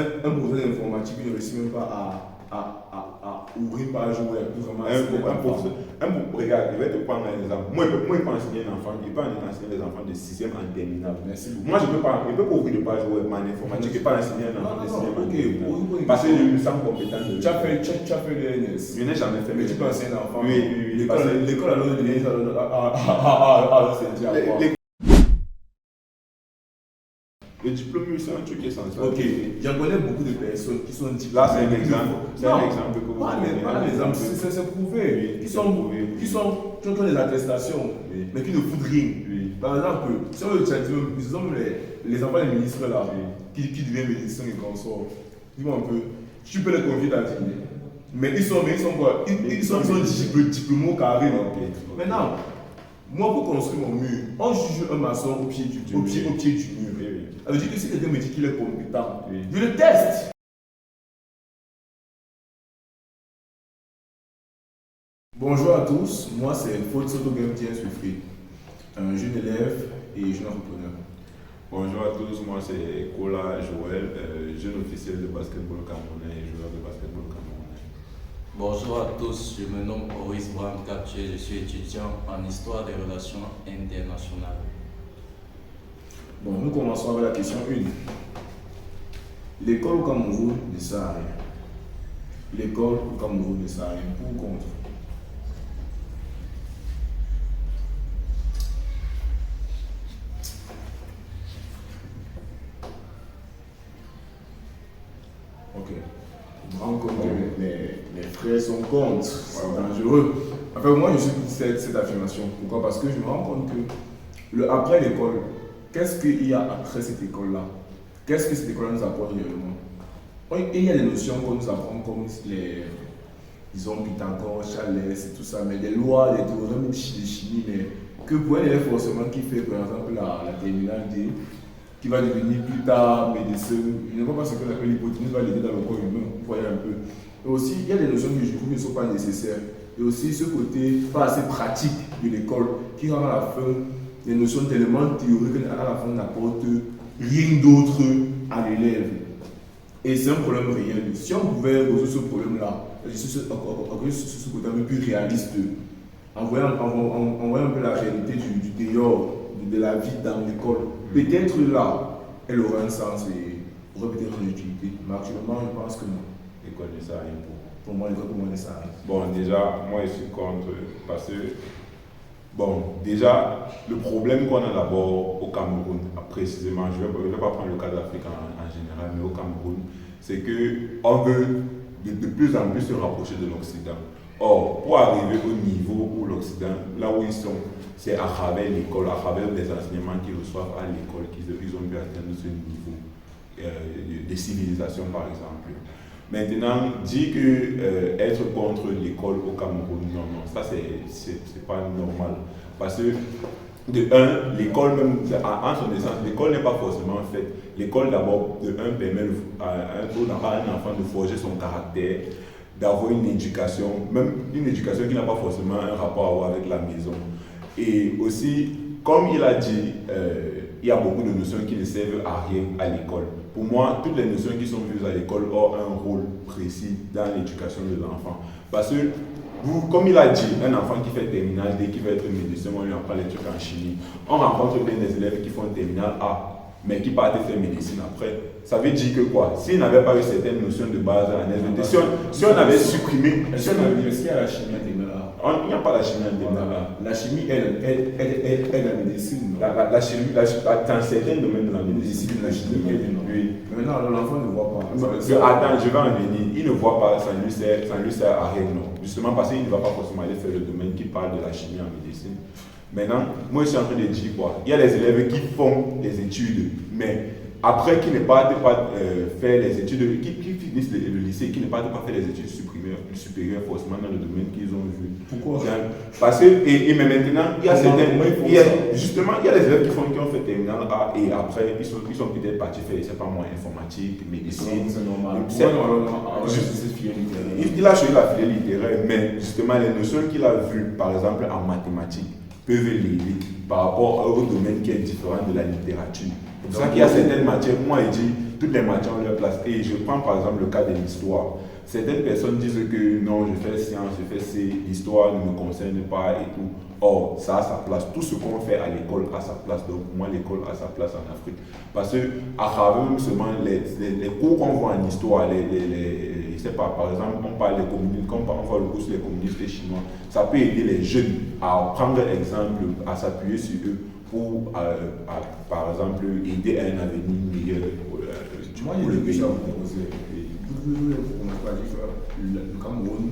un professeur d'informatique qui ne réussit même pas à ouvrir une page web pour vraiment Regarde, je vais te prendre un exemple. Moi, je peux enseigner un enfant, je peux enseigner les enfants de 6e en terminale. Merci beaucoup. Moi, je peux pas ouvrir de page web en informatique, je ne peux pas enseigner un enfant de 6e en terminale. Parce que je me sens compétent. Tu as fait l'ENS. Je n'ai jamais fait. Mais tu peux enseigner un enfant. Oui. L'école a l'ordre de l'ENS à l'enseigner à quoi? Le diplôme, c'est un truc essentiel. Ok, j'en connais beaucoup de personnes qui sont diplômées. Là, c'est un exemple. C'est un exemple que vous Pas un exemple, c'est prouvé. Qui ont des attestations, mais qui ne foutent rien. Par exemple, si on le chat, les enfants des ministres là, qui deviennent ministres et consorts, dis-moi un peu, tu peux les confier à dîner. Mais ils sont quoi? Ils sont diplômés au carré. Maintenant, moi, pour construire mon mur, on juge un maçon au pied du mur. Ça veut dire que si quelqu'un me dit qu'il est compétent, je le teste. Bonjour à tous, moi c'est Faute Soto Game Suifri, un jeune élève et jeune entrepreneur. Bonjour à tous, moi c'est Kola Joël, jeune officiel de basketball camerounais et joueur de basketball camerounais. Bonjour à tous, je me nomme Maurice Braham Captier, je suis étudiant en histoire des relations internationales. Bon, nous commençons avec la question 1. L'école au Cameroun ne sert à rien. L'école au Cameroun ne sert à rien. Pour ou contre? Ok. Je me rends compte que mes frères sont contre. C'est dangereux. Enfin, moi, je suis pour cette affirmation. Pourquoi? Parce que je me rends compte que après l'école, qu'est-ce qu'il y a après cette école-là? Qu'est-ce que cette école nous apprend réellement? Il y a des notions qu'on nous apprend comme disons, Pythagore, Chalès et tout ça, mais des lois, des théorèmes de chimie, mais que pour un élève forcément qui fait par exemple la terminale D, qui va devenir plus tard médecin, il ne voit pas ce qu'on appelle l'hypoténuse, va l'aider dans le corps humain, vous voyez un peu. Et aussi, il y a des notions que je trouve qui ne sont pas nécessaires. Et aussi ce côté pas assez pratique de l'école qui rend à la fin des notions tellement théoriques qu'à la fin n'apporte rien d'autre à l'élève. Et c'est un problème réel. Si on pouvait résoudre ce problème-là, ce côté un peu plus réaliste, en voyant un peu la réalité du dehors, de la vie dans l'école, peut-être là, elle aurait un sens et aurait peut-être une utilité. Mais actuellement, je pense que non. L'école ne sert à rien pour moi, l'école pour moi ne sert à rien. Bon, déjà, moi je suis contre parce que déjà, le problème qu'on a d'abord au Cameroun, précisément, je ne vais pas prendre le cas de l'Afrique en général, mais au Cameroun, c'est qu'on veut de plus en plus se rapprocher de l'Occident. Or, pour arriver au niveau où l'Occident, là où ils sont, c'est à travers l'école, à travers les enseignements qu'ils reçoivent à l'école qu'ils ont pu atteindre ce niveau de civilisation, par exemple. Maintenant, dire que être contre l'école au Cameroun, non, ça c'est pas normal. Parce que, de un, l'école même, en son essence, l'école n'est pas forcément faite. L'école d'abord, de un, permet à un enfant de forger son caractère, d'avoir une éducation, même une éducation qui n'a pas forcément un rapport à avoir avec la maison. Et aussi, comme il a dit, il y a beaucoup de notions qui ne servent à rien à l'école. Pour moi, toutes les notions qui sont vues à l'école ont un rôle précis dans l'éducation de l'enfant. Parce que, comme il a dit, un enfant qui fait terminale D, qui veut être médecin, on lui apprend les trucs en chimie. On rencontre bien des élèves qui font terminale A, mais qui partent faire médecine après. Ça veut dire que quoi? S'ils n'avaient pas eu certaines notions de base à la SVT, si on avait supprimé... Est-ce qu'il y a la chimie à terminale A? Il n'y a pas la chimie à terminale A. La chimie, elle la médecine. La chimie, dans certains domaines de la médecine, la chimie, oui. Mais maintenant, l'enfant ne voit pas. Attends, je vais en venir. Il ne voit pas, ça ne lui sert à rien, non. Justement parce qu'il ne va pas forcément aller faire le domaine qui parle de la chimie en médecine. Maintenant, moi je suis en train de dire quoi? Il y a des élèves qui font des études, mais après qui ne partent pas faire les études, qui finissent le lycée, qui ne partent pas faire les études supérieures forcément dans le domaine qu'ils ont vu. Pourquoi? Parce que, mais maintenant, il y a certains, justement, il y a des élèves qui ont fait terminale A et après ils sont peut-être partis faire, je ne sais pas moi, informatique, médecine. C'est normal. Il a choisi la filière littéraire, mais justement les notions qu'il a vues, par exemple en mathématiques, peuvent les par rapport au domaine qui est différent de la littérature. C'est pour ça qu'il y a certaines matières, moi je dis, toutes les matières ont leur place. Et je prends par exemple le cas de l'histoire. Certaines personnes disent que non, je fais science, je fais l'histoire ne me concerne pas et tout. Or, ça a sa place. Tout ce qu'on fait à l'école a sa place. Donc, pour moi, l'école a sa place en Afrique. Parce que, à travers même seulement les cours qu'on voit en histoire, je sais pas, par exemple, on parle des communistes, quand on voit le cours sur les communistes chinois, ça peut aider les jeunes à prendre exemple, à s'appuyer sur eux pour, par exemple, aider à un avenir meilleur. Moi, il y a des questions à vous poser. Le Cameroun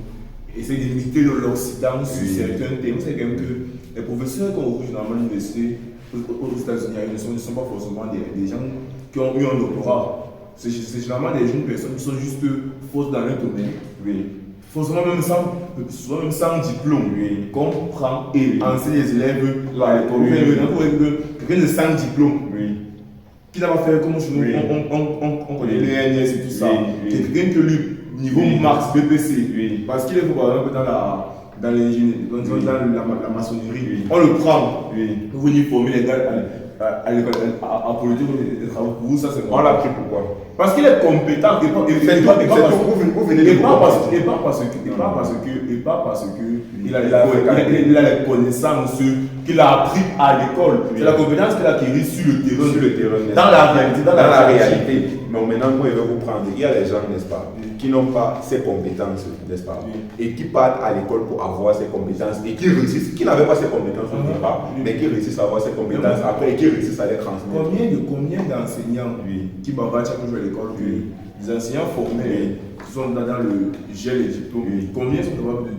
essaie de limiter l'Occident sur certains thèmes. C'est quand même que les professeurs qu'on retrouve généralement à l'université aux États-Unis ne sont pas forcément des gens qui ont eu un doctorat. C'est généralement des jeunes personnes qui sont juste fausses dans leur domaine. Oui. Forcément même sans diplôme. Oui. Qu'on prend et enseigne les élèves à l'école. Quelqu'un de sans diplôme. Oui. Qui n'a pas fait comme chez nous, on connaît les NS et tout ça. Quelqu'un que lui, niveau Max, BPC, parce qu'il est par exemple dans la maçonnerie, on le prend, pour venir former les gars à l'école, à politique, pour vous, ça c'est bon. On l'a pris pourquoi? Parce qu'il est compétent, et pas parce que il a les connaissances qu'il a appris à l'école. C'est la compétence qu'il a acquis sur le terrain. Dans la réalité. Mais maintenant, moi, je vais vous prendre. Il y a des gens, n'est-ce pas, qui n'ont pas ces compétences, n'est-ce pas, et qui partent à l'école pour avoir ces compétences et qui réussissent, qui n'avaient pas ces compétences au départ, mais qui réussissent à avoir ces compétences après et qui réussissent à les transmettre. Combien d'enseignants qui bavardent chaque jour à l'école, des enseignants formés qui sont dans le gel et diplôme, combien sont capables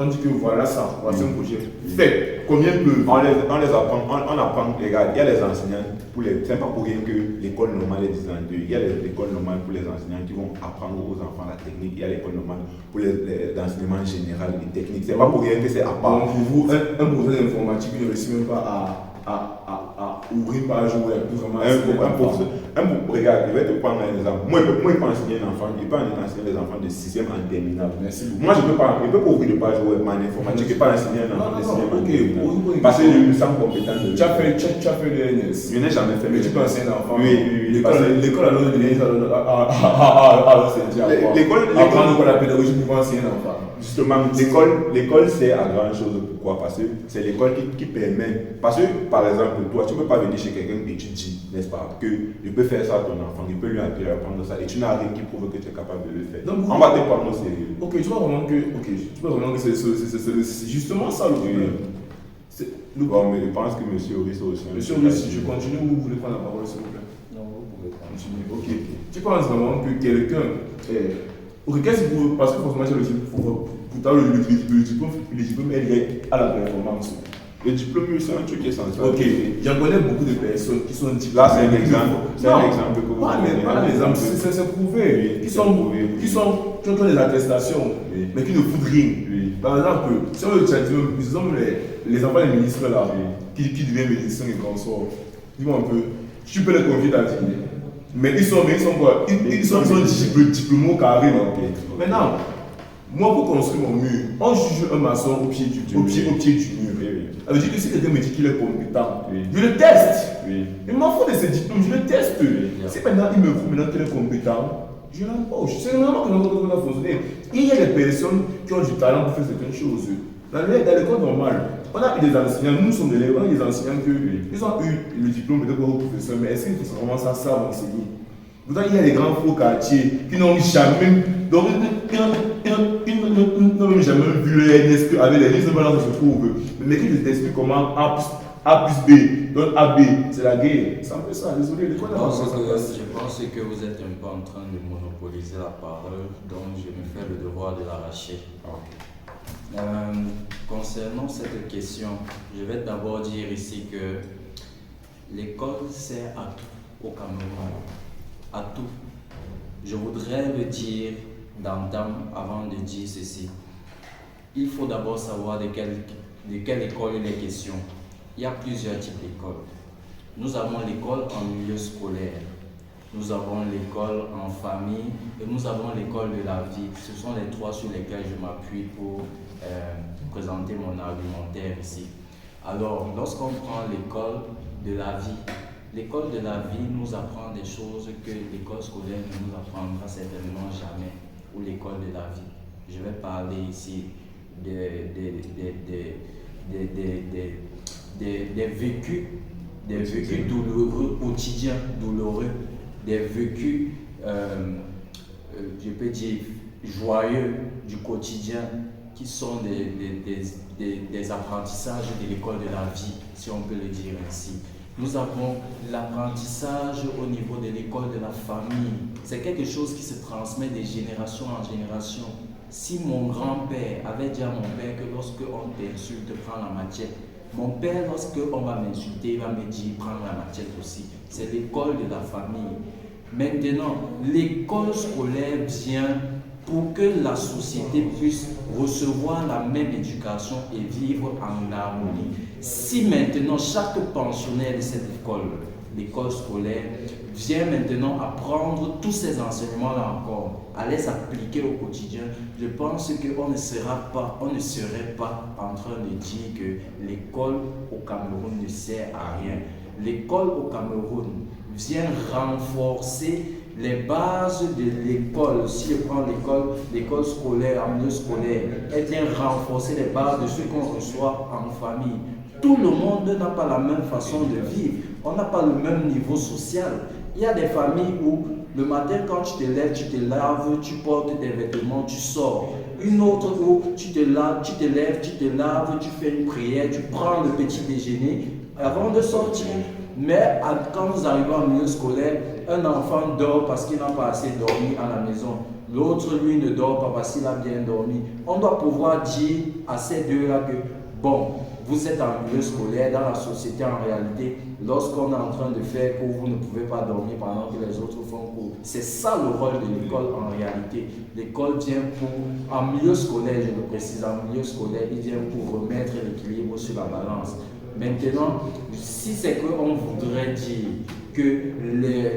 on dit que voilà ça, voici un projet fait. Combien peuvent on apprend, les gars, il y a les enseignants, c'est pas pour rien que l'école normale est divisée en deux. Il y a l'école normale pour les enseignants qui vont apprendre aux enfants la technique, il y a l'école normale pour l'enseignement général et technique. C'est pas pour rien que c'est à part. Donc, pour vous, un professeur d'informatique ne réussit même pas à ouvrir page web pour vraiment regarde, je vais te prendre un exemple. Moi, je peux enseigner un enfant, je peux enseigner les enfants de 6e en terminale. Moi, je ne peux pas ouvrir de page web en informatique, je ne peux pas enseigner un enfant de 6e en terminale. Parce que je me sens compétent. Tu as fait le NS. Je n'ai jamais fait. Mais tu peux enseigner un enfant. Oui. L'école a l'ordre de l'NS apprendre la pédagogie pour enseigner un enfant. Justement, l'école c'est à grand chose. Pourquoi? Parce que c'est l'école qui permet. Parce que, par exemple, toi, tu ne peux pas venir chez quelqu'un et tu dis, n'est-ce pas, que je peux faire ça à ton enfant, il peut lui apprendre ça et tu n'as rien qui prouve que tu es capable de le faire. Donc, on va te prendre au sérieux. Ok, tu vois vraiment que c'est justement ça le problème. Bon, mais je pense que M. Oris aussi. Monsieur Oris, si je continue, vous voulez prendre la parole, s'il vous plaît? Non, vous pouvez continuer. Ok. Tu penses vraiment que quelqu'un. Parce que forcément, pourtant, le diplôme aide à la performance. Le diplôme, c'est un truc essentiel. Ok, j'en connais beaucoup de personnes qui sont diplômées. Là, c'est un exemple. C'est un exemple que vous avez. Pas un exemple, c'est prouvé. Qui ont des attestations, mais qui ne foutent rien. Par exemple, si on les enfants des ministres là, qui deviennent médecins et consorts, dis-moi un peu, tu peux les convier à dîner. Mais ils sont quoi? Ils sont diplômés au carré. Maintenant, moi pour construire mon mur, on juge un maçon au pied du mur. Ça veut dire que si quelqu'un me dit qu'il est compétent, je le teste. Il m'en faut de ces diplômes, je le teste. Si maintenant il me prouve qu'il est compétent, je l'embauche. C'est normalement que notre école a fonctionné. Il y a des personnes qui ont du talent pour faire certaines choses. Dans l'école normale, on a eu des enseignants, nous sommes des élèves, on a des enseignants qui ont eu le diplôme peut-être pour professeur, mais est-ce qu'ils vraiment ça savent enseigner? Pourtant, il y a des grands faux quartiers qui n'ont jamais, donc ils n'ont même jamais vu le NSP avec les listes de se trouvent. Mais qui t'explique comment A plus B, donc AB, c'est la guerre. C'est un peu ça, désolé. Je pense que vous êtes un peu en train de monopoliser la parole, donc je me fais le devoir de l'arracher. Concernant cette question, je vais d'abord dire ici que l'école sert à tout au Cameroun. À tout. Je voudrais le dire d'entame avant de dire ceci. Il faut d'abord savoir de quelle école il est question. Il y a plusieurs types d'écoles. Nous avons l'école en milieu scolaire, nous avons l'école en famille et nous avons l'école de la vie. Ce sont les trois sur lesquels je m'appuie pour présenter mon argumentaire ici. Alors, lorsqu'on prend l'école de la vie nous apprend des choses que l'école scolaire ne nous apprendra certainement jamais, ou l'école de la vie. Je vais parler ici des vécus douloureux, quotidiens, douloureux, des vécus, je peux dire, joyeux du quotidien, qui sont des apprentissages de l'école de la vie, si on peut le dire ainsi. Nous avons l'apprentissage au niveau de l'école de la famille. C'est quelque chose qui se transmet de génération en génération. Si mon grand-père avait dit à mon père que lorsque on t'insulte, prends la machette, mon père, lorsque on va m'insulter, il va me dire prends la machette aussi. C'est l'école de la famille. Maintenant, l'école scolaire vient pour que la société puisse recevoir la même éducation et vivre en harmonie. Si maintenant chaque pensionnaire de cette école, l'école scolaire, vient maintenant apprendre tous ces enseignements-là encore, à les appliquer au quotidien, je pense qu'on ne serait pas en train de dire que l'école au Cameroun ne sert à rien. L'école au Cameroun vient renforcer les bases de l'école. Si je prends l'école scolaire, en milieu scolaire, elle vient renforcer les bases de ce qu'on reçoit en famille. Tout le monde n'a pas la même façon de vivre. On n'a pas le même niveau social. Il y a des familles où le matin, quand tu te lèves, tu te laves, tu portes tes vêtements, tu sors. Une autre où tu te lèves, tu te laves, tu fais une prière, tu prends le petit déjeuner avant de sortir. Mais quand nous arrivons en milieu scolaire, un enfant dort parce qu'il n'a pas assez dormi à la maison. L'autre, lui, ne dort pas parce qu'il a bien dormi. On doit pouvoir dire à ces deux-là que, bon, vous êtes en milieu scolaire, dans la société en réalité, lorsqu'on est en train de faire cours, vous ne pouvez pas dormir pendant que les autres font cours. C'est ça le rôle de l'école en réalité. L'école vient pour, en milieu scolaire, je le précise, en milieu scolaire, il vient pour remettre l'équilibre sur la balance. Maintenant, si c'est qu'on voudrait dire que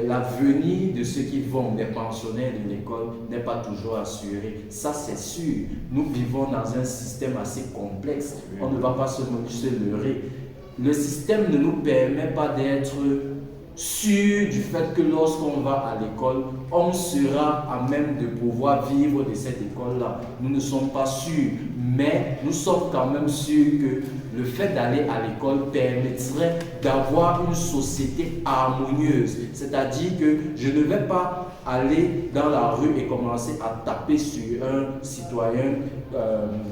l'avenir de ceux qui vont, des pensionnaires de l'école, n'est pas toujours assuré, ça c'est sûr. Nous vivons dans un système assez complexe, on ne va pas se leurrer. Le système ne nous permet pas d'être sûr du fait que lorsqu'on va à l'école, on sera à même de pouvoir vivre de cette école-là. Nous ne sommes pas sûrs, mais nous sommes quand même sûrs que le fait d'aller à l'école permettrait d'avoir une société harmonieuse. C'est-à-dire que je ne vais pas aller dans la rue et commencer à taper sur un citoyen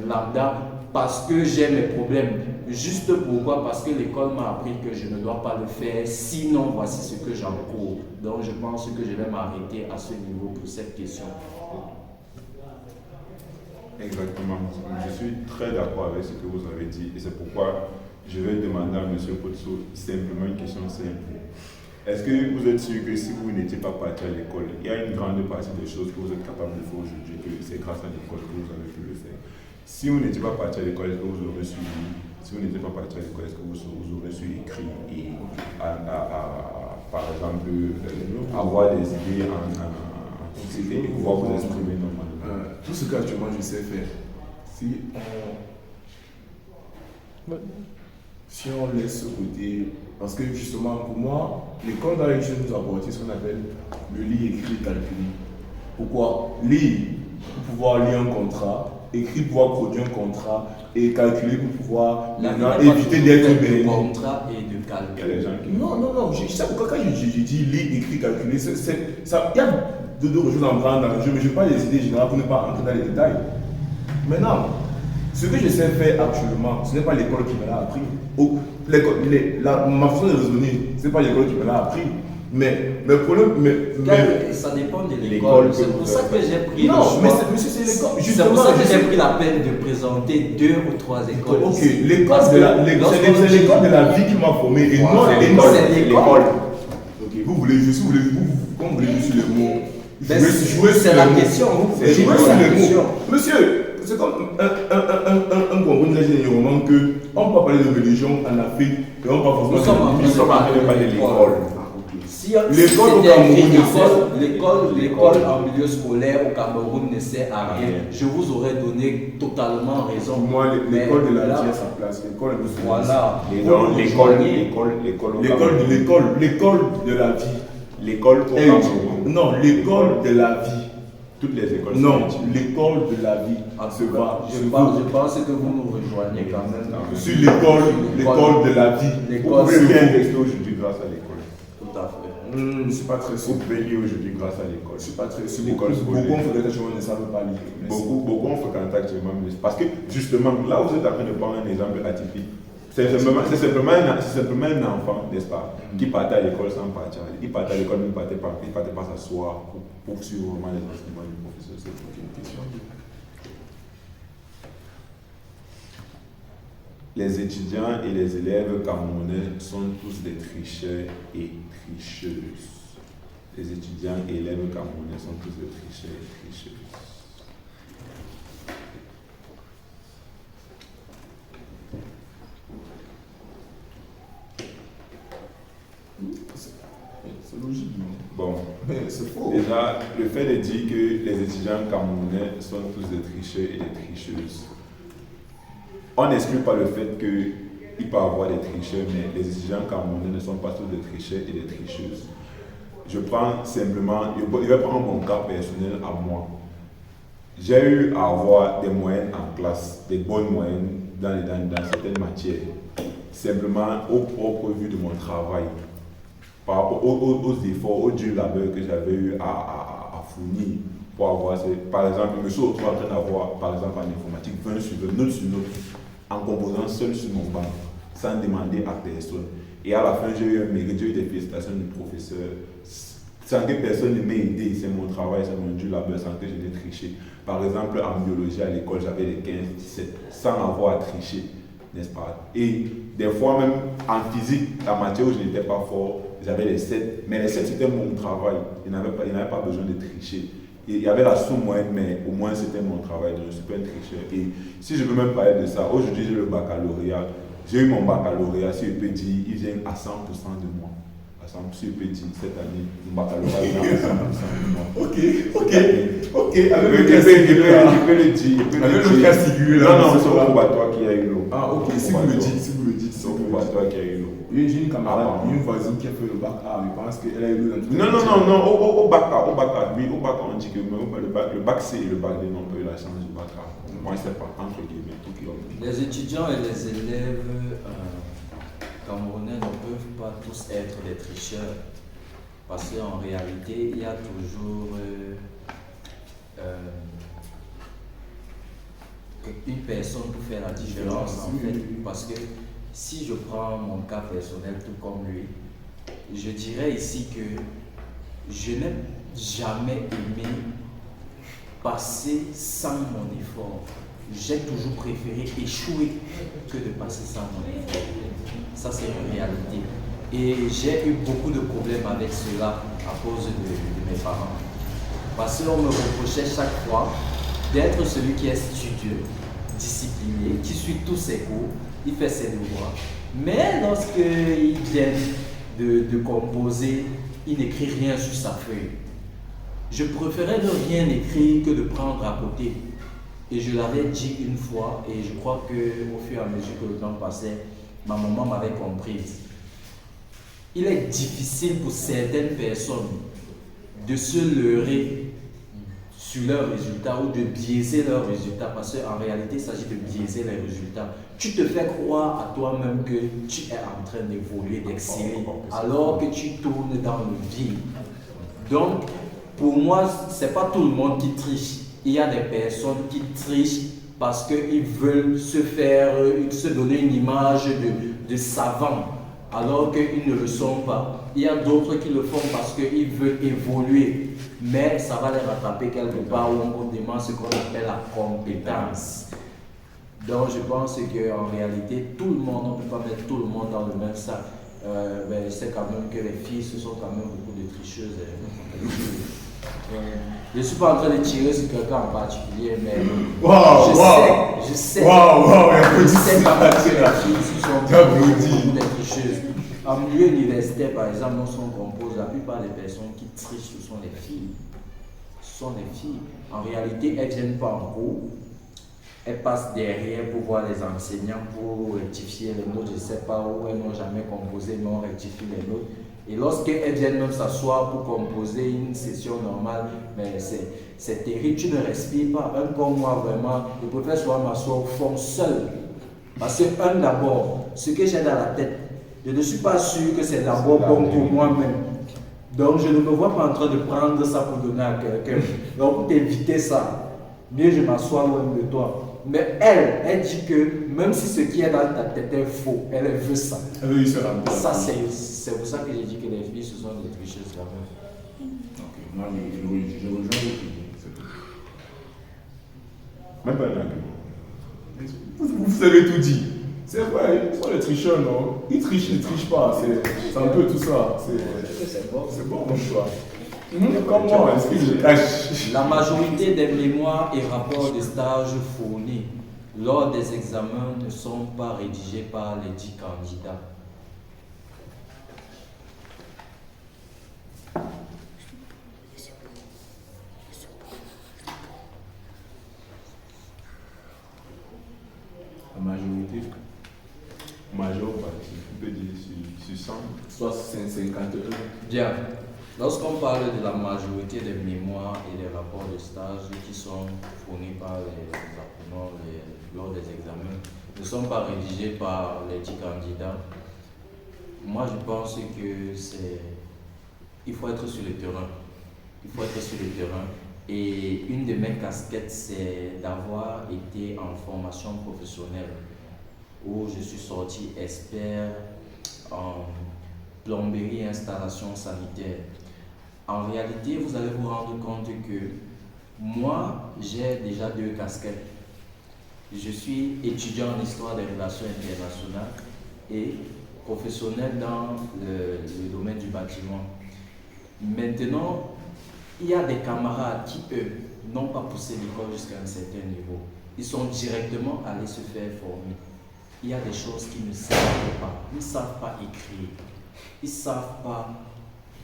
lambda parce que j'ai mes problèmes. Juste pourquoi? Parce que l'école m'a appris que je ne dois pas le faire, sinon voici ce que j'encours. Donc je pense que je vais m'arrêter à ce niveau pour cette question. Exactement. Je suis très d'accord avec ce que vous avez dit et c'est pourquoi je vais demander à M. Potso simplement une question simple. Est-ce que vous êtes sûr que si vous n'étiez pas parti à l'école, il y a une grande partie des choses que vous êtes capable de faire aujourd'hui, que c'est grâce à l'école que vous avez pu le faire? Si vous n'étiez pas parti à l'école, est-ce que vous aurez su lire? Si vous n'étiez pas parti à l'école, est-ce que vous aurez su écrire et par exemple, avoir des idées en société et pouvoir vous exprimer normalement? Tout ce qu'actuellement je sais faire, si on laisse ce côté, parce que justement pour moi, l'école dans laquelle nous apporter ce qu'on appelle le lire, écrire, calculer. Pourquoi? Lire pour pouvoir lire un contrat, écrire pour pouvoir produire un contrat et calculer pour pouvoir éviter d'être béni. Contrat et de calcul. Non, je sais pourquoi quand je dis lire, écrire, calculer, il y a d'autres choses en prendre dans le jeu, mais je ne vais pas les idées générales pour ne pas entrer dans les détails. Maintenant, ce que je sais faire actuellement, ce n'est pas l'école qui me l'a appris. Ma façon de raisonner, ce n'est pas l'école qui me l'a appris. Mais le problème. Ça dépend de l'école. C'est pour ça que j'ai pris. Non, mais c'est l'école. C'est pour ça que j'ai pris la peine de présenter 2 ou 3 écoles. Ok, c'est l'école de la vie qui m'a formé. Et non, c'est l'école. Ok, vous voulez juste le mot. C'est la question. Jouer sur les mots. Monsieur, c'est comme un Congolais disait généralement qu'on peut parler de religion en Afrique et on ne peut pas forcément. Nous sommes en train de parler de l'école. Si L'école au c'était Cameroun écrit ne sert- l'école en milieu scolaire au Cameroun ne sert à rien, je vous aurais donné totalement raison. Pour moi, Mais l'école de la là, vie a sa place. L'école de voilà. Et Vous donc, rejoignez. l'école de la vie. L'école au Eh, Cameroun. non, l'école de la vie. Toutes les écoles Non, sont utiles. l'école de la vie se va. Je pense que vous nous rejoignez quand même. Sur l'école de la vie. Vous L'école, pouvez faire un texte aujourd'hui grâce à l'école. tout à fait. Je ne suis pas très sûr. Vous pouvez lire aujourd'hui grâce à l'école. Je suis pas très sûr. L'école scolaire. Beaucoup en fait actuellement ne savent pas lire. Merci. Beaucoup ont fréquenté actuellement. Parce que justement, là vous êtes en train de prendre un exemple atypique. C'est simplement un enfant, n'est-ce pas, qui partait à l'école sans partir. Il partait à l'école, mais il ne partait pas s'asseoir pour suivre vraiment les enseignements du professeur. C'est une question. Les étudiants et les élèves camerounais sont tous des tricheurs et tricheuses. Les étudiants et élèves camerounais sont tous des tricheurs et tricheuses. C'est logique, non? Bon, Mais c'est faux. déjà, le fait de dire que les étudiants camerounais sont tous des tricheurs et des tricheuses, on n'exclut pas le fait qu'il peut y avoir des tricheurs, mais les étudiants camerounais ne sont pas tous des tricheurs et des tricheuses. Je prends simplement, je vais prendre mon cas personnel à moi. J'ai eu à avoir des moyennes en classe, des bonnes moyennes dans certaines matières, simplement au propre vu de mon travail, par rapport aux efforts, au dur labeur que j'avais eu à fournir pour avoir, par exemple, je me suis retrouvé en train d'avoir, par exemple en informatique, 20 sur 20, note sur note, en composant seul sur mon banc, sans demander à personne. Et à la fin, j'ai eu un mérite, j'ai eu des félicitations du professeur, sans que personne ne m'ait aidé. C'est mon travail, c'est mon dur labeur, sans que je n'ai triché. Par exemple, en biologie à l'école, j'avais les 15, 17, sans avoir à tricher, n'est-ce pas? Et des fois même en physique, la matière où je n'étais pas fort, j'avais les 7, mais les 7 c'était mon travail, il n'avait pas besoin de tricher. Et il y avait la sous-moyenne, mais au moins c'était mon travail, donc je ne suis pas un tricheur. Et si je veux même parler de ça, aujourd'hui j'ai le baccalauréat, j'ai eu mon baccalauréat, si je peux dire, il vient à 100% de moi. À 100%, si je peux dire, cette année, mon baccalauréat vient à 100% de moi. Ok. Avec Je le cas figuré, peux le dire. avec le cas figuré, là. Non, c'est au probatoire qui a eu l'eau. Ah, ok, si vous le dites, C'est au probatoire qui a eu l'eau. J'ai une camarade, une voisine qui a fait le bac A, je pense qu'elle a eu l'eau dans tout. Non, au bac A, oui, au bac A, on dit que le bac C et le bac D n'ont pas eu la chance du bac A. Moi, je ne sais pas, entre guillemets. Les étudiants et les élèves camerounais ne peuvent pas tous être des tricheurs. Parce qu'en réalité, il y a toujours une personne pour faire la différence en fait. Parce que si je prends mon cas personnel tout comme lui, je dirais ici que je n'ai jamais aimé passer sans mon effort. J'ai toujours préféré échouer que de passer sans mon effort. Ça, c'est une réalité. Et j'ai eu beaucoup de problèmes avec cela à cause de mes parents. Parce qu'on me reprochait chaque fois d'être celui qui est studieux, discipliné, qui suit tous ses cours, il fait ses devoirs. Mais lorsqu'il vient de composer, il n'écrit rien sur sa feuille. Je préférais ne rien écrire que de prendre à côté. Et je l'avais dit une fois, et je crois qu'au fur et à mesure que le temps passait, ma maman m'avait comprise. Il est difficile pour certaines personnes de se leurrer sur leurs résultats ou de biaiser leurs résultats, parce qu'en réalité, il s'agit de biaiser les résultats. Tu te fais croire à toi-même que tu es en train d'évoluer, d'exceller, alors que tu tournes dans le vide. Donc, pour moi, ce n'est pas tout le monde qui triche. Il y a des personnes qui trichent parce qu'ils veulent se donner une image de savants, alors qu'ils ne le sont pas. Il y a d'autres qui le font parce qu'ils veulent évoluer, mais ça va les rattraper quelque part où on demande ce qu'on appelle la compétence. Donc je pense qu'en réalité, tout le monde, on ne peut pas mettre tout le monde dans le même sac. Mais je sais quand même que les filles, ce sont quand même beaucoup de tricheuses. Je ne suis pas en train de tirer sur quelqu'un en particulier, mais je sais quand même que les filles sont beaucoup des tricheuses. En milieu universitaire, par exemple, lorsqu'on compose, la plupart des personnes qui trichent, ce sont les filles. Ce sont les filles. En réalité, elles ne viennent pas en cours. Elles passent derrière pour voir les enseignants, pour rectifier les notes. Je ne sais pas où elles n'ont jamais composé, mais on rectifie les notes. Et lorsqu'elles viennent même s'asseoir pour composer une session normale, mais c'est terrible, tu ne respires pas. Un comme moi, vraiment, je préfère souvent m'asseoir au fond seul. Parce que, d'abord, ce que j'ai dans la tête, je ne suis pas sûr que c'est d'abord bon pour moi-même. Donc, je ne me vois pas en train de prendre ça pour donner à quelqu'un. Donc, pour éviter ça, mieux je m'assois loin de toi. Mais elle dit que même si ce qui est dans ta tête est faux, elle veut ça. Elle veut se rendre. Ça, c'est pour ça que j'ai dit que les filles, ce sont des tricheuses quand même. Ok, moi je rejoins votre idée, c'est tout. Même pas un argument. Vous avez tout dit. C'est vrai, ils sont les tricheurs, non? Ils trichent pas. C'est un peu tout ça. C'est bon. C'est bon comme choix. Comme moi, est-ce que je cache? La majorité des mémoires et rapports de stage fournis lors des examens ne sont pas rédigés par les 10 candidats. La majorité. Majeure partie, on peut dire sur 100. Soit 51. Bien. Lorsqu'on parle de la majorité des mémoires et des rapports de stage qui sont fournis par les apprenants lors des examens, ne sont pas rédigés par les 10 candidats, moi je pense que il faut être sur le terrain. Il faut être sur le terrain. Et une de mes casquettes, c'est d'avoir été en formation professionnelle où je suis sorti expert en plomberie et installation sanitaire. En réalité, vous allez vous rendre compte que moi, j'ai déjà 2 casquettes. Je suis étudiant en histoire des relations internationales et professionnel dans le domaine du bâtiment. Maintenant, il y a des camarades qui, eux, n'ont pas poussé l'école jusqu'à un certain niveau. Ils sont directement allés se faire former. Il y a des choses qu'ils ne savent pas. Ils ne savent pas écrire. Ils ne savent pas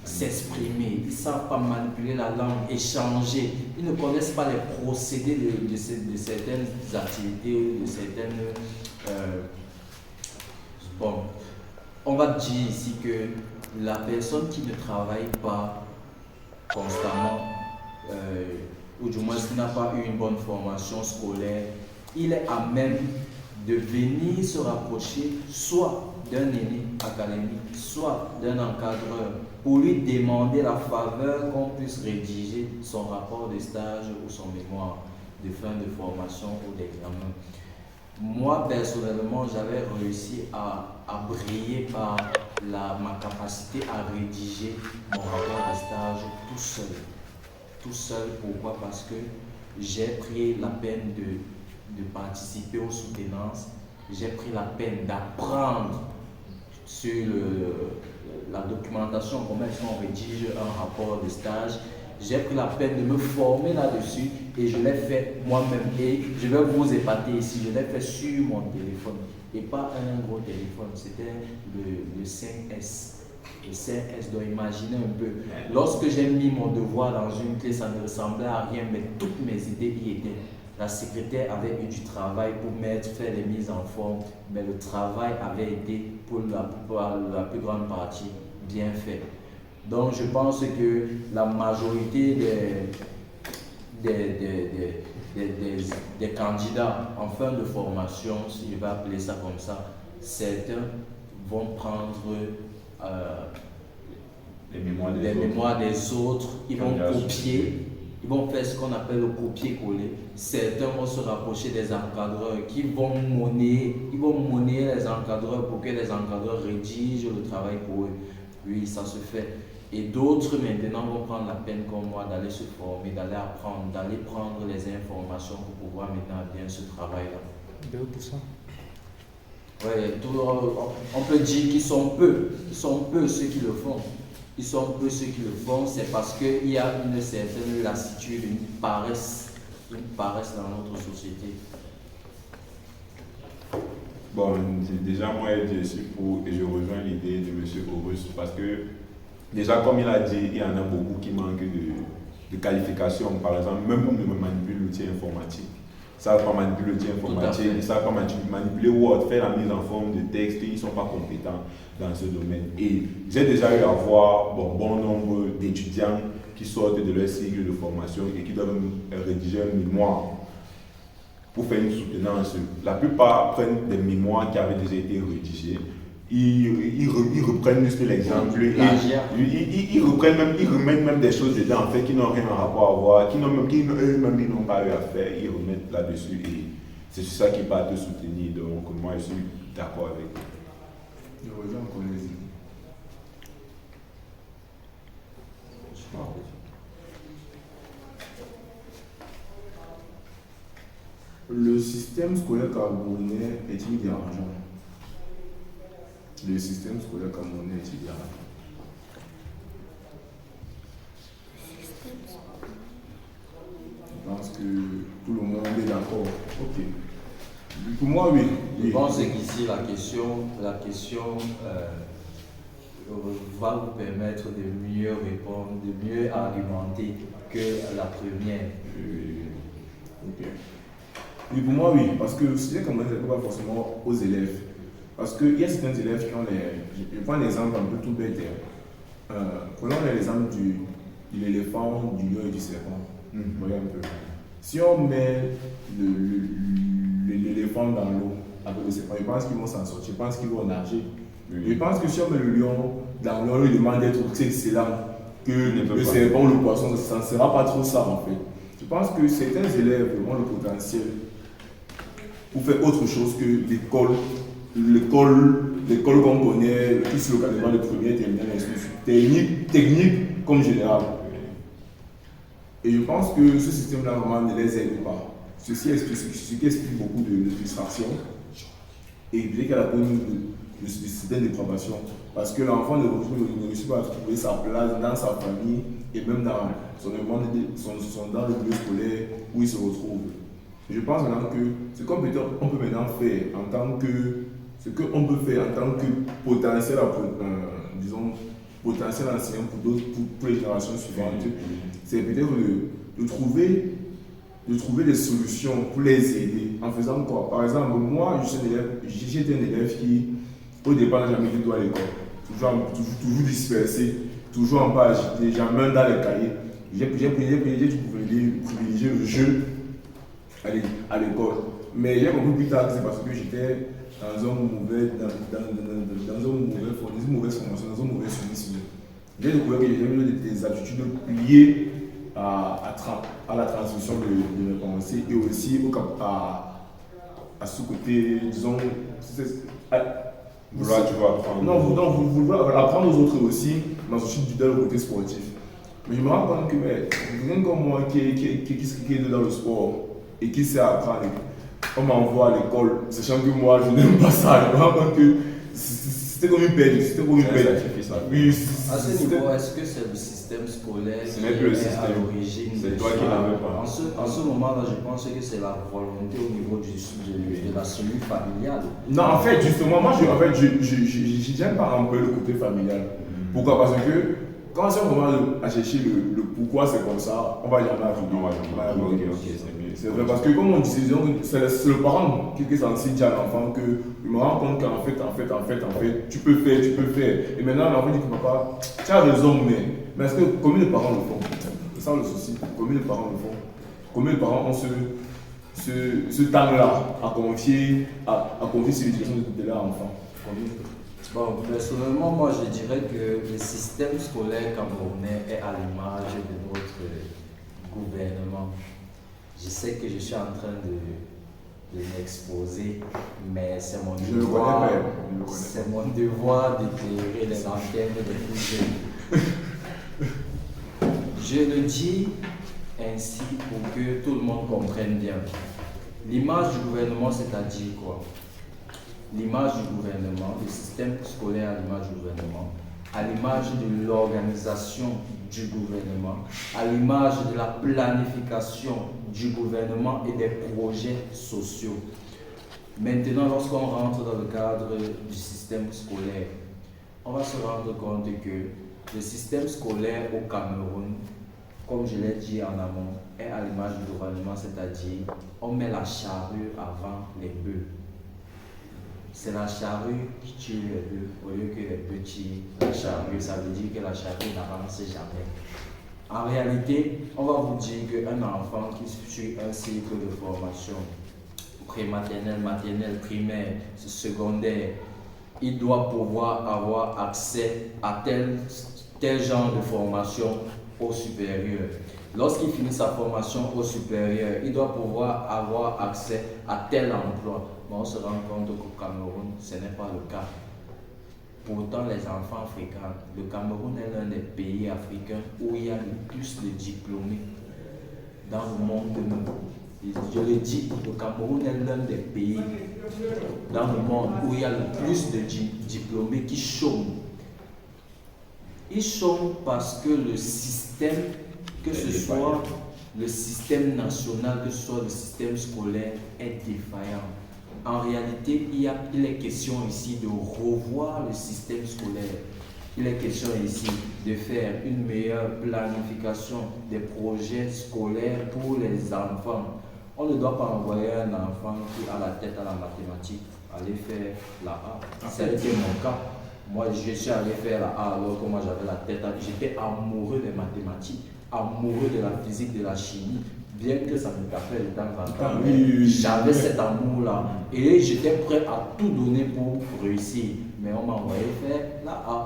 s'exprimer. Ils ne savent pas manipuler la langue, échanger. Ils ne connaissent pas les procédés de certaines activités, de certaines... bon, on va dire ici que la personne qui ne travaille pas constamment, ou du moins qui n'a pas eu une bonne formation scolaire, il est à même de venir se rapprocher soit d'un aîné académique, soit d'un encadreur, pour lui demander la faveur qu'on puisse rédiger son rapport de stage ou son mémoire de fin de formation ou d'examen. Moi, personnellement, j'avais réussi à briller par ma capacité à rédiger mon rapport de stage tout seul. Tout seul, pourquoi? Parce que j'ai pris la peine de participer aux soutenances, j'ai pris la peine d'apprendre sur la documentation, comment est-ce qu'on rédige un rapport de stage. J'ai pris la peine de me former là-dessus et je l'ai fait moi-même. Et je vais vous épater ici, je l'ai fait sur mon téléphone. Et pas un gros téléphone, c'était le 5S. Le 5S, donc imaginez un peu. Lorsque j'ai mis mon devoir dans une clé, ça ne ressemblait à rien, mais toutes mes idées y étaient. La secrétaire avait eu du travail pour faire les mises en forme, mais le travail avait été, pour la plus grande partie, bien fait. Donc je pense que la majorité des candidats en fin de formation, si je vais appeler ça comme ça, certains vont prendre les mémoires des autres, ils vont copier. Ils vont faire ce qu'on appelle le copier-coller. Certains vont se rapprocher des encadreurs qui vont monnayer les encadreurs pour que les encadreurs rédigent le travail pour eux. Oui, ça se fait. Et d'autres maintenant vont prendre la peine comme moi d'aller se former, d'aller apprendre, d'aller prendre les informations pour pouvoir maintenant bien ce travail-là. 2%. Oui, on peut dire qu'ils sont peu. Ils sont peu ceux qui le font. Ils sont peu ceux qui le font, c'est parce qu'il y a une certaine lassitude, une paresse dans notre société. Bon, déjà, moi, je suis pour et je rejoins l'idée de M. Horus parce que, déjà, comme il a dit, il y en a beaucoup qui manquent de qualification. Par exemple, même pour manipuler l'outil informatique. Ils ne savent pas manipuler l'outil informatique, ils ne savent pas manipuler Word, faire la mise en forme de texte, ils ne sont pas compétents dans ce domaine. Et j'ai déjà eu à voir bon nombre d'étudiants qui sortent de leur cycle de formation et qui doivent rédiger un mémoire pour faire une soutenance. La plupart prennent des mémoires qui avaient déjà été rédigés. Ils reprennent juste l'exemple et ils remettent même des choses dedans en fait qui n'ont rien à rapport à voir, qui eux-mêmes n'ont pas eu à faire, ils remettent là-dessus et c'est sur ça qu'ils partent soutenir. Donc moi je suis d'accord avec eux. Je rejoins encore les idées. Le système scolaire camerounais est-il dérangeant? Le système scolaire camerounais est-il dérangeant? Je pense que tout le monde est d'accord. Ok. Pour moi, oui. Je pense qu'ici, la question va vous permettre de mieux répondre, de mieux argumenter que la première. Ok. Oui, pour moi, oui. Parce que le système camerounais ne pas forcément aux élèves. Parce qu'il y a certains élèves qui ont les. Je prends un exemple un peu tout bête. Prenons l'exemple de l'éléphant, du lion et du serpent. Vous voyez un peu. Si on met l'éléphant dans l'eau avec le serpent, je pense qu'ils vont s'en sortir, je pense qu'ils vont nager. Oui. Je pense que si on met le lion dans l'eau, il demande d'être aussi excellent que le serpent ou le poisson, ça ne sera pas trop ça en fait. Je pense que certains élèves ont le potentiel pour faire autre chose que l'école qu'on connaît, qui c'est localement de première, terminale, technique comme général. Et je pense que ce système-là vraiment ne les aide pas. Ce qui explique beaucoup de frustration et il qu'il y a la cause de système de dépravation. Parce que l'enfant ne réussit pas à trouver sa place dans sa famille et même dans dans le milieu scolaire où il se retrouve. Je pense maintenant que ce qu'on peut maintenant faire en tant que ce qu'on peut faire en tant que potentiel enseignant pour les générations suivantes, c'est peut-être de trouver des solutions pour les aider en faisant quoi. Par exemple, moi, j'étais un élève qui, au départ, n'a jamais été à l'école, toujours dispersé, toujours en bas agité, jamais dans les cahiers. J'ai privilégié le jeu à l'école. Mais j'ai compris plus tard que c'est parce que j'étais dans une mauvaise formation, dans un mauvais suivi. J'ai découvert que j'avais des attitudes liées à la transmission de mes pensées et aussi à ce côté, disons, vouloir apprendre. Non, vouloir apprendre aux autres aussi, mais aussi dans le côté sportif. Mais je me rends compte que quelqu'un comme moi qui est dans le sport et qui sait apprendre, on m'envoie à l'école, sachant que moi je n'aime pas ça. Je me rends compte que c'était comme une perte. Oui, à ce niveau, est-ce que c'est le système scolaire qui est à l'origine? C'est toi qui l'avais pas. En ce moment-là, je pense que c'est la volonté au niveau de la cellule familiale. Non, en fait, justement, moi, je n'aime pas un peu le côté familial. Pourquoi? Parce que quand on commence à chercher le pourquoi c'est comme ça, on va jamais arriver. C'est vrai, parce que comme on dit, c'est le parent qui est censé dire à l'enfant que je me rends compte qu'en fait, tu peux faire. Et maintenant, l'enfant dit que papa, tu as raison, mais est-ce que combien de parents le font? C'est ça le souci. Combien de parents le font? Combien de parents ont ce temps-là à confier sur l'éducation de leur enfant? Bon, personnellement, moi je dirais que le système scolaire camerounais est à l'image de notre gouvernement. Je sais que je suis en train de m'exposer, mais c'est mon devoir d'éclairer les antennes des plus jeunes. Je le dis ainsi pour que tout le monde comprenne bien. L'image du gouvernement, c'est-à-dire quoi? L'image du gouvernement, le système scolaire à l'image du gouvernement, à l'image de l'organisation du gouvernement, à l'image de la planification du gouvernement et des projets sociaux. Maintenant, lorsqu'on rentre dans le cadre du système scolaire, on va se rendre compte que le système scolaire au Cameroun, comme je l'ai dit en amont, est à l'image du gouvernement, c'est-à-dire on met la charrue avant les bœufs. C'est la charrue qui tue les bœufs au lieu que les bœufs tuent la charrue. Ça veut dire que la charrue n'avance jamais. En réalité, on va vous dire qu'un enfant qui suit un cycle de formation prématernelle, maternelle, primaire, secondaire, il doit pouvoir avoir accès à tel genre de formation au supérieur. Lorsqu'il finit sa formation au supérieur, il doit pouvoir avoir accès à tel emploi. Mais on se rend compte qu'au Cameroun, ce n'est pas le cas. Pourtant, les enfants africains, le Cameroun est l'un des pays africains où il y a le plus de diplômés dans le monde. Je le dis, le Cameroun est l'un des pays dans le monde où il y a le plus de diplômés qui chôment. Ils chôment parce que le système, que ce soit le système national, que ce soit le système scolaire, est défaillant. En réalité, il est question ici de revoir le système scolaire. Il est question ici de faire une meilleure planification des projets scolaires pour les enfants. On ne doit pas envoyer un enfant qui a la tête à la mathématique aller faire la A. C'était mon cas. Moi, je suis allé faire la A alors que moi j'avais la tête à... J'étais amoureux des mathématiques, amoureux de la physique, de la chimie. Bien que ça me tapait de temps en temps, j'avais cet amour-là. Et j'étais prêt à tout donner pour réussir. Mais on m'a envoyé faire la A.